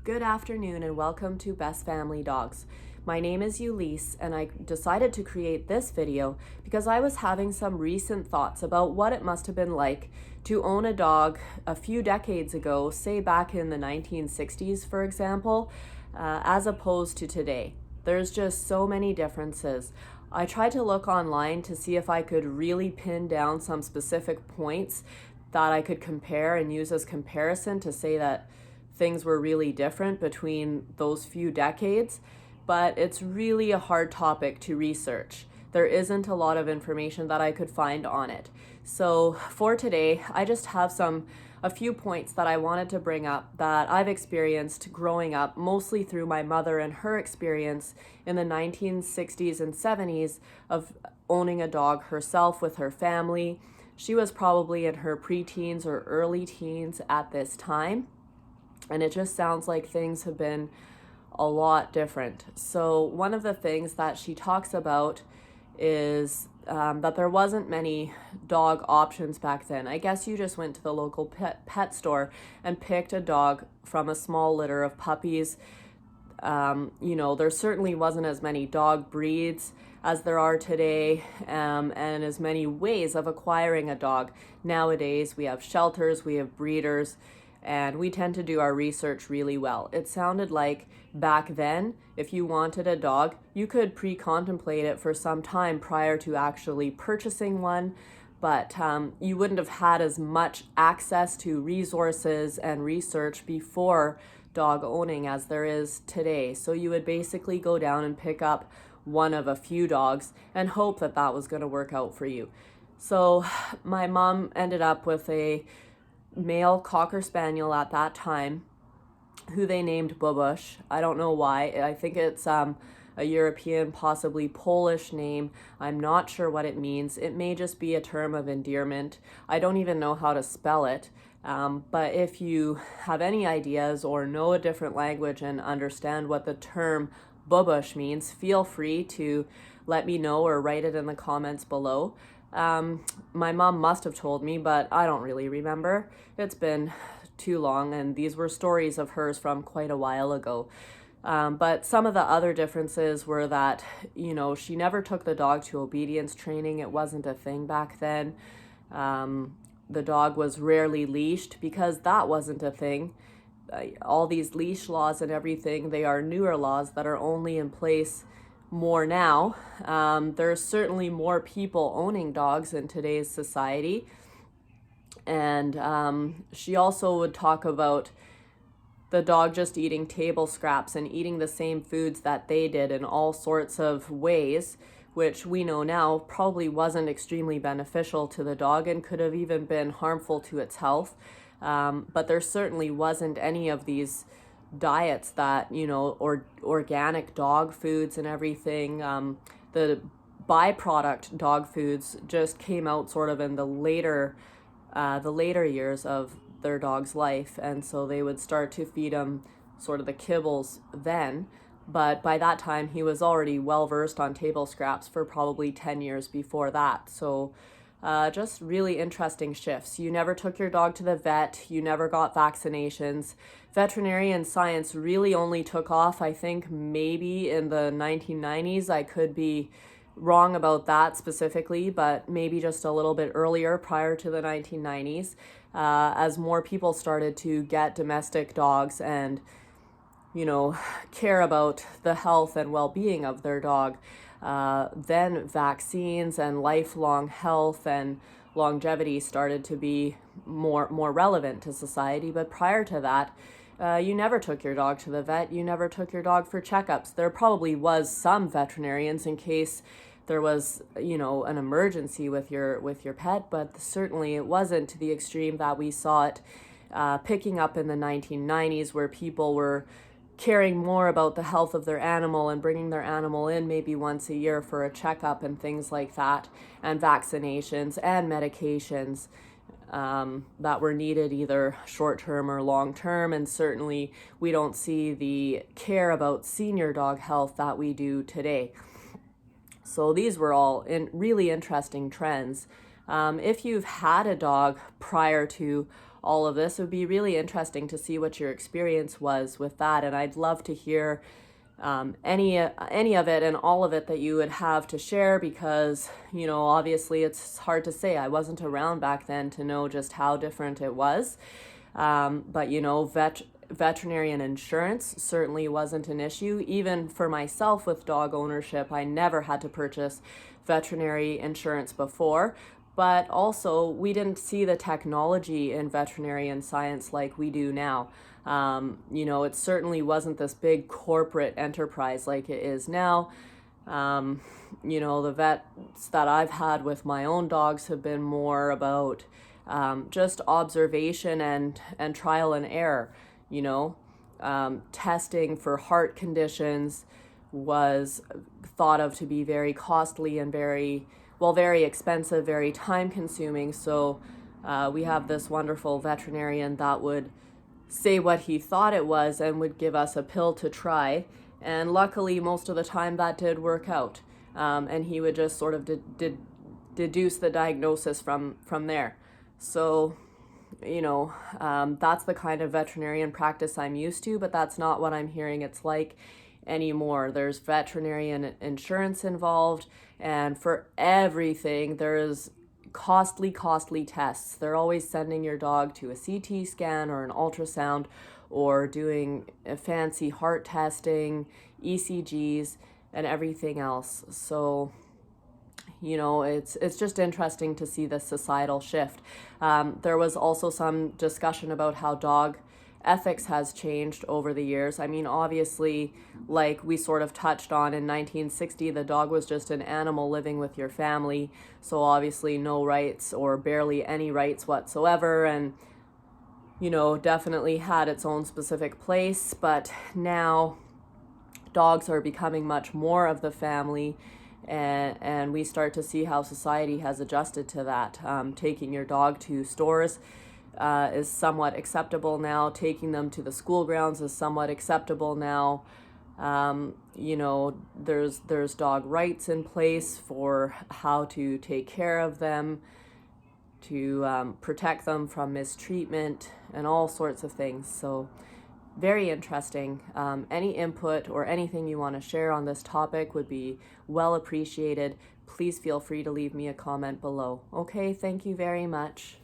Good afternoon and welcome to Best Family Dogs. My name is Ulysses and I decided to create this video because I was having some recent thoughts about what it must have been like to own a dog a few decades ago, say back in the 1960s, for example, as opposed to today. There's just so many differences. I tried to look online to see if I could really pin down some specific points that I could compare and use as comparison to say that things were really different between those few decades, but it's really a hard topic to research. There isn't a lot of information that I could find on it. So for today, I just have a few points that I wanted to bring up that I've experienced growing up, mostly through my mother and her experience in the 1960s and 70s of owning a dog herself with her family. She was probably in her preteens or early teens at this time. And it just sounds like things have been a lot different. So one of the things that she talks about is that there wasn't many dog options back then. I guess you just went to the local pet store and picked a dog from a small litter of puppies. There certainly wasn't as many dog breeds as there are today, and as many ways of acquiring a dog. Nowadays, we have shelters, we have breeders, and we tend to do our research really well. It sounded like back then, if you wanted a dog, you could pre-contemplate it for some time prior to actually purchasing one, but you wouldn't have had as much access to resources and research before dog owning as there is today. So you would basically go down and pick up one of a few dogs and hope that that was going to work out for you. So my mom ended up with a male Cocker Spaniel at that time, who they named Bubush. I don't know why. I think it's a European, possibly Polish name. I'm not sure what it means. It may just be a term of endearment. I don't even know how to spell it. But if you have any ideas or know a different language and understand what the term Bubush means, feel free to let me know or write it in the comments below. My mom must have told me, but I don't really remember. It's been too long, and these were stories of hers from quite a while ago. But some of the other differences were that, she never took the dog to obedience training. It wasn't a thing back then. The dog was rarely leashed because that wasn't a thing. All these leash laws and everything, they are newer laws that are only in place more now. There's certainly more people owning dogs in today's society. And she also would talk about the dog just eating table scraps and eating the same foods that they did in all sorts of ways, which we know now probably wasn't extremely beneficial to the dog and could have even been harmful to its health. But there certainly wasn't any of these diets that, or organic dog foods and everything. The byproduct dog foods just came out sort of in the later years of their dog's life, and so they would start to feed him sort of the kibbles then. But by that time, he was already well versed on table scraps for probably 10 years before that. So just really interesting shifts. You never took your dog to the vet. You never got vaccinations. Veterinarian science really only took off, I think, maybe in the 1990s. I could be wrong about that specifically, but maybe just a little bit earlier, prior to the 1990s, as more people started to get domestic dogs and, care about the health and well-being of their dog. Then vaccines and lifelong health and longevity started to be more relevant to society. But prior to that, you never took your dog to the vet. You never took your dog for checkups. There probably was some veterinarians in case there was, an emergency with your pet, but certainly it wasn't to the extreme that we saw it picking up in the 1990s, where people were caring more about the health of their animal and bringing their animal in maybe once a year for a checkup and things like that, and vaccinations and medications that were needed either short-term or long-term. And certainly we don't see the care about senior dog health that we do today. So these were all really interesting trends. If you've had a dog prior to all of this. It would be really interesting to see what your experience was with that, and I'd love to hear any of it and all of it that you would have to share, because obviously it's hard to say. I wasn't around back then to know just how different it was, but veterinarian insurance certainly wasn't an issue. Even for myself with dog ownership, I never had to purchase veterinary insurance before. But also, we didn't see the technology in veterinarian science like we do now. It certainly wasn't this big corporate enterprise like it is now. The vets that I've had with my own dogs have been more about just observation and trial and error. Testing for heart conditions was thought of to be very costly and very expensive, very time consuming. So we have this wonderful veterinarian that would say what he thought it was and would give us a pill to try. And luckily, most of the time that did work out. And he would just sort of deduce the diagnosis from there. So, that's the kind of veterinarian practice I'm used to, but that's not what I'm hearing it's like anymore. There's veterinarian insurance involved, and for everything, there's costly tests. They're always sending your dog to a CT scan or an ultrasound, or doing fancy heart testing, ECGs, and everything else. So it's just interesting to see this societal shift. There was also some discussion about how dog ethics has changed over the years. I mean, obviously, like we sort of touched on, in 1960, the dog was just an animal living with your family. So obviously no rights, or barely any rights whatsoever, and definitely had its own specific place. But now dogs are becoming much more of the family, and we start to see how society has adjusted to that. Taking your dog to stores is somewhat acceptable now. Taking them to the school grounds is somewhat acceptable now. There's dog rights in place for how to take care of them, to protect them from mistreatment and all sorts of things. So very interesting. Any input or anything you want to share on this topic would be well appreciated. Please feel free to leave me a comment below. Okay, thank you very much.